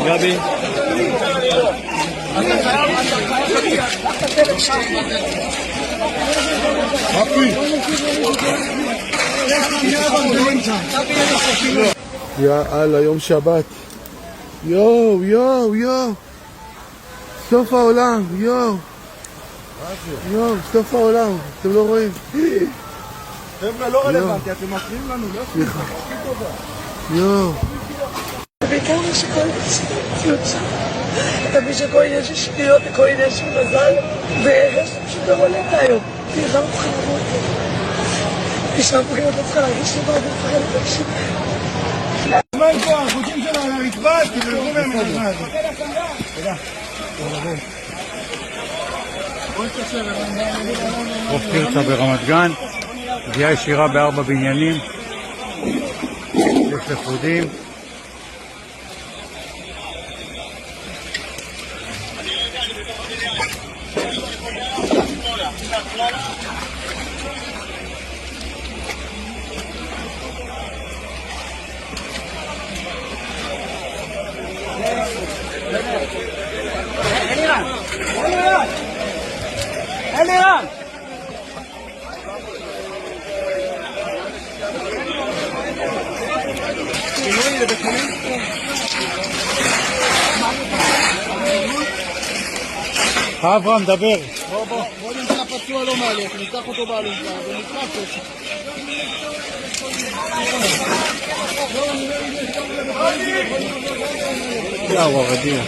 גבי. יאללה, יום שבת. יואו. סוף העולם, יואו, סוף העולם, אתם לא רואים? חבר'ה, לא רלוונטי, אתם מפריעים לנו, לא? סליחה. יואו. בעיקר מה שכל עניין של אתה מבין שכל עניין של שניות וכל עניין של מזל וערש פשוט לא רולט היום. נראה אותך למות. נשאר פה גם אתה צריכה להרגיש שבא ומפחד את האישים. הזמן פה, החוטים שלנו על הרצפה, תבררו מהם את הזמן הזה. תודה. חוף תרצה ברמת גן, פגיעה ישירה ב4 בניינים, יש לכודים. אלירן! אברהם, דבר. בוא נמצא פצוע לא מעלה, ניקח אותו באלונקה ונקרף את זה. יאו, הרדי.